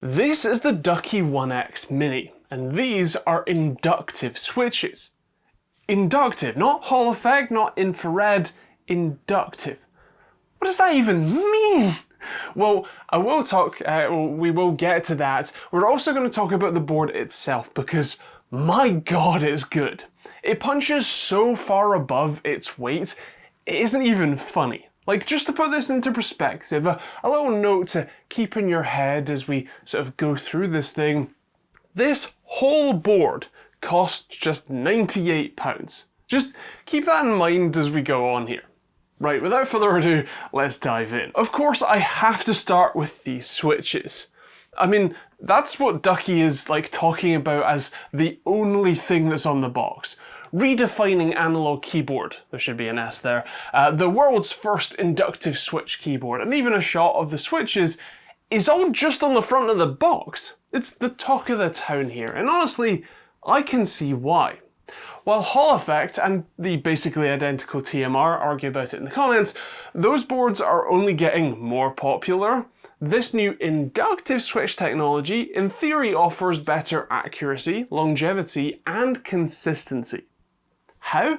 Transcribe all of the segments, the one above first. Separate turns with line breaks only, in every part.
This is the Ducky One X Mini, and these are inductive switches. Inductive, not Hall effect, not infrared, inductive. What does that even mean? Well, we will get to that. We're also going to talk about the board itself because, my god, it's good. It punches so far above its weight, it isn't even funny. Like, just to put this into perspective, a little note to keep in your head as we sort of go through this thing. This whole board costs just £98. Just keep that in mind as we go on here. Right, without further ado, let's dive in. Of course, I have to start with these switches. I mean, that's what Ducky is like talking about as the only thing that's on the box. Redefining analog keyboard, there should be an S there, the world's first inductive switch keyboard, and even a shot of the switches is all just on the front of the box. It's the talk of the town here, and honestly, I can see why. While Hall effect and the basically identical TMR argue about it in the comments, those boards are only getting more popular. This new inductive switch technology in theory offers better accuracy, longevity, and consistency. How?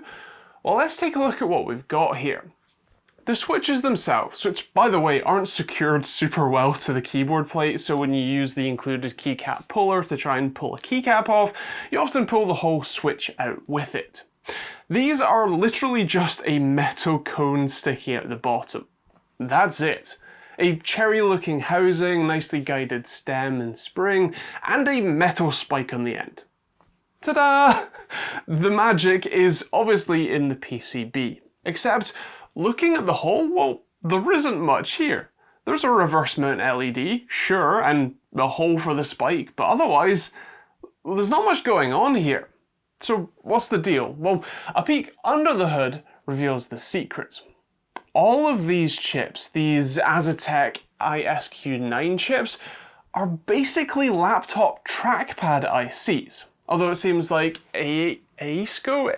Well, let's take a look at what we've got here. The switches themselves, which by the way aren't secured super well to the keyboard plate, so when you use the included keycap puller to try and pull a keycap off, you often pull the whole switch out with it. These are literally just a metal cone sticking out the bottom. That's it. A cherry-looking housing, nicely guided stem and spring, and a metal spike on the end. Ta-da! The magic is obviously in the PCB, except looking at the hole, well, there isn't much here. There's a reverse mount LED, sure, and a hole for the spike, but otherwise, well, there's not much going on here. So what's the deal? Well, a peek under the hood reveals the secret. All of these chips, these Aztec ISQ9 chips, are basically laptop trackpad ICs. Although it seems like AESCO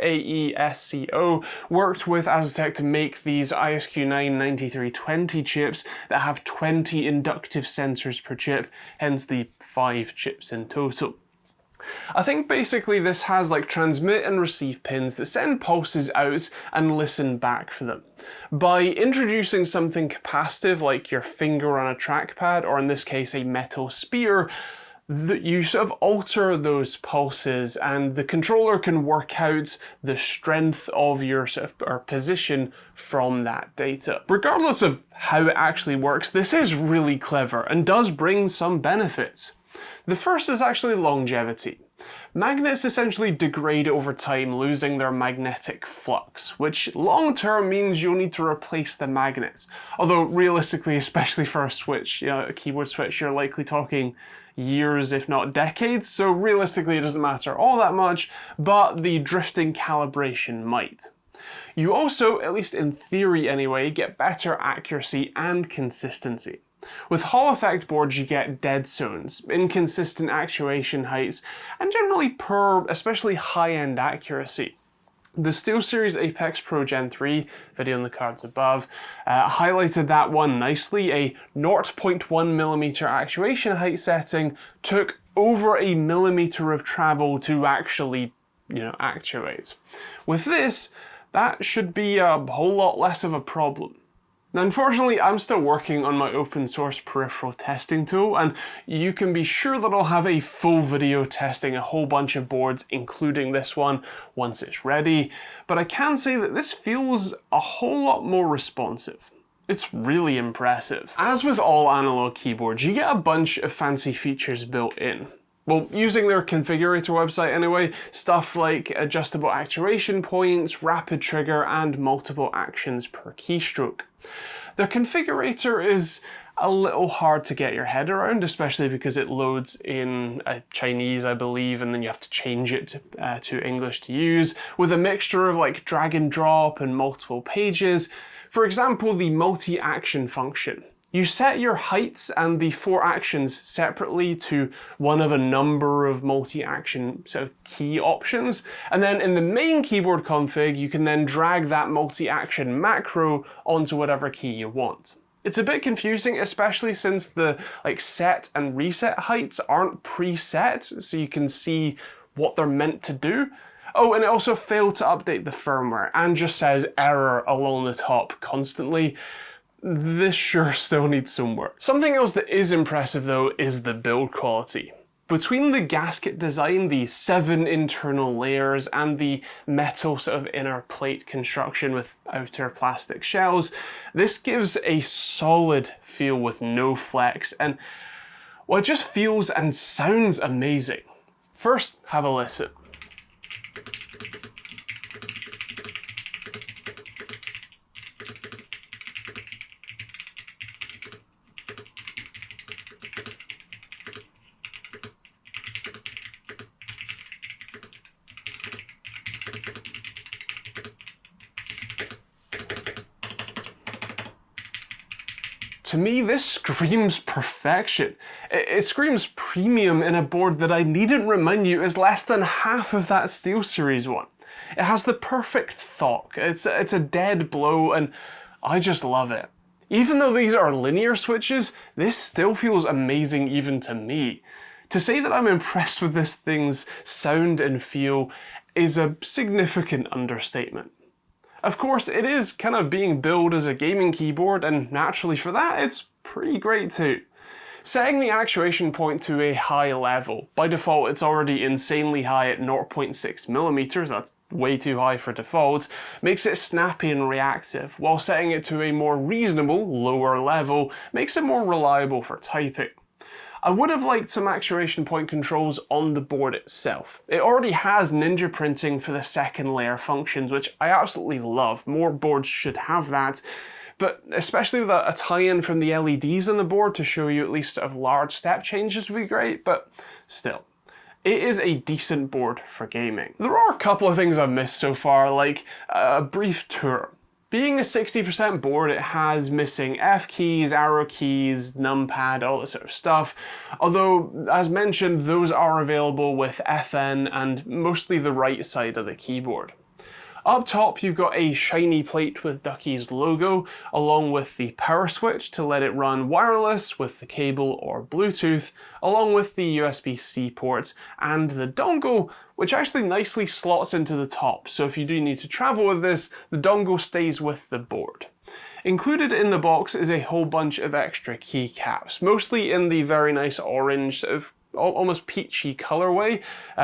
worked with Aztec to make these ISQ9-9320 chips that have 20 inductive sensors per chip, hence the 5 chips in total. I think basically this has like transmit and receive pins that send pulses out and listen back for them. By introducing something capacitive like your finger on a trackpad, or in this case a metal spear, you sort of alter those pulses and the controller can work out the strength of your position from that data. Regardless of how it actually works, this is really clever and does bring some benefits. The first is actually longevity. Magnets essentially degrade over time, losing their magnetic flux, which long term means you'll need to replace the magnets. Although realistically, especially for a switch, a keyboard switch, you're likely talking years if not decades, so realistically it doesn't matter all that much, but the drifting calibration might. You also, at least in theory anyway, get better accuracy and consistency. With Hall effect boards you get dead zones, inconsistent actuation heights, and generally poor, especially high-end accuracy. The SteelSeries Apex Pro Gen 3, video in the cards above, highlighted that one nicely. A 0.1mm actuation height setting took over a millimeter of travel to actually, actuate. With this, that should be a whole lot less of a problem. Now, unfortunately, I'm still working on my open source peripheral testing tool, and you can be sure that I'll have a full video testing a whole bunch of boards, including this one, once it's ready. But I can say that this feels a whole lot more responsive. It's really impressive. As with all analog keyboards, you get a bunch of fancy features built in. Well, using their Configurator website anyway, stuff like adjustable actuation points, rapid trigger, and multiple actions per keystroke. Their configurator is a little hard to get your head around, especially because it loads in Chinese, I believe, and then you have to change it to English to use, with a mixture of like drag and drop and multiple pages. For example, the multi-action function. You set your heights and the 4 actions separately to one of a number of multi-action key options, and then in the main keyboard config you can then drag that multi-action macro onto whatever key you want. It's a bit confusing, especially since the set and reset heights aren't preset, so you can see what they're meant to do. Oh, and it also failed to update the firmware and just says error along the top constantly. This sure still needs some work. Something else that is impressive though is the build quality. Between the gasket design, the 7 internal layers, and the metal sort of inner plate construction with outer plastic shells, this gives a solid feel with no flex, and well, it just feels and sounds amazing. First, have a listen. To me, this screams perfection. It screams premium in a board that I needn't remind you is less than half of that SteelSeries one. It has the perfect thock, it's a dead blow, and I just love it. Even though these are linear switches, this still feels amazing even to me. To say that I'm impressed with this thing's sound and feel is a significant understatement. Of course, it is kind of being billed as a gaming keyboard, and naturally for that, it's pretty great too. Setting the actuation point to a high level, by default it's already insanely high at 0.6mm, that's way too high for default, makes it snappy and reactive, while setting it to a more reasonable, lower level makes it more reliable for typing. I would have liked some actuation point controls on the board itself. It already has ninja printing for the second layer functions, which I absolutely love. More boards should have that, but especially with a tie-in from the LEDs on the board to show you at least sort of large step changes would be great, but still. It is a decent board for gaming. There are a couple of things I've missed so far, like a brief tour. Being a 60% board, it has missing F keys, arrow keys, numpad, all that sort of stuff. Although, as mentioned, those are available with FN and mostly the right side of the keyboard. Up top, you've got a shiny plate with Ducky's logo, along with the power switch to let it run wireless with the cable or Bluetooth, along with the USB-C ports, and the dongle, which actually nicely slots into the top, so if you do need to travel with this, the dongle stays with the board. Included in the box is a whole bunch of extra keycaps, mostly in the very nice orange, sort of almost peachy colorway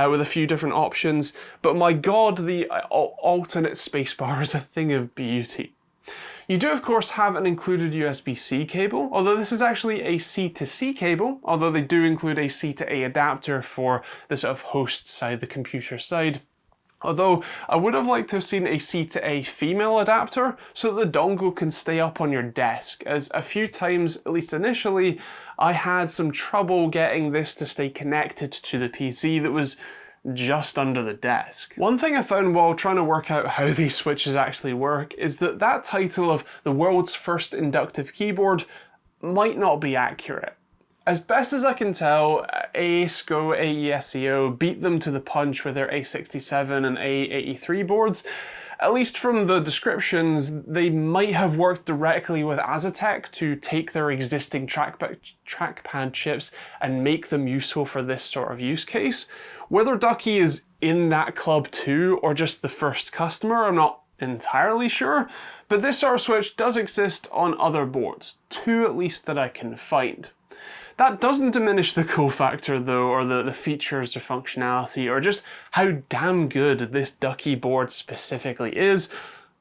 with a few different options, but my god, the alternate spacebar is a thing of beauty. You do of course have an included USB-C cable, although this is actually a C-to-C cable, although they do include a C-to-A adapter for the sort of host side, the computer side. Although I would have liked to have seen a C-to-A female adapter so that the dongle can stay up on your desk, as a few times, at least initially, I had some trouble getting this to stay connected to the PC that was just under the desk. One thing I found while trying to work out how these switches actually work is that that title of the world's first inductive keyboard might not be accurate. As best as I can tell, AESCO, AESCO beat them to the punch with their A67 and A83 boards. At least from the descriptions, they might have worked directly with Azatec to take their existing trackpad chips and make them useful for this sort of use case. Whether Ducky is in that club too, or just the first customer, I'm not entirely sure, but this sort of switch does exist on other boards, 2 at least that I can find. That doesn't diminish the cool factor though, or the features or functionality, or just how damn good this Ducky board specifically is,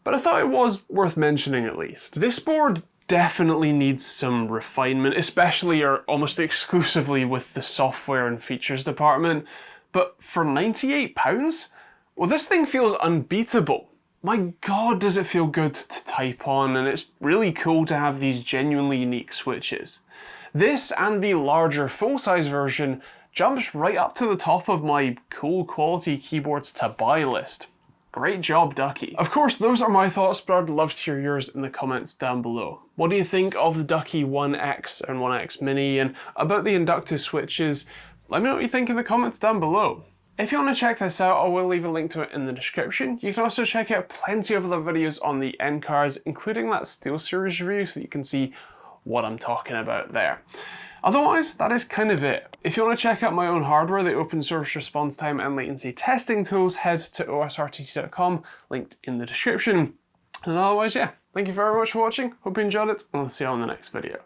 but I thought it was worth mentioning at least. This board definitely needs some refinement, especially or almost exclusively with the software and features department, but for £98? Well, this thing feels unbeatable. My god, does it feel good to type on, and it's really cool to have these genuinely unique switches. This and the larger full-size version jumps right up to the top of my cool quality keyboards to buy list. Great job, Ducky. Of course, those are my thoughts, but I'd love to hear yours in the comments down below. What do you think of the Ducky One X and One X Mini, and about the inductive switches? Let me know what you think in the comments down below. If you want to check this out, I will leave a link to it in the description. You can also check out plenty of other videos on the end cards, including that SteelSeries review, so you can see what I'm talking about there. Otherwise, that is kind of it. If you want to check out my own hardware, the open source response time and latency testing tools, head to osrtt.com, linked in the description. And otherwise, yeah, thank you very much for watching. Hope you enjoyed it, and I'll see you on the next video.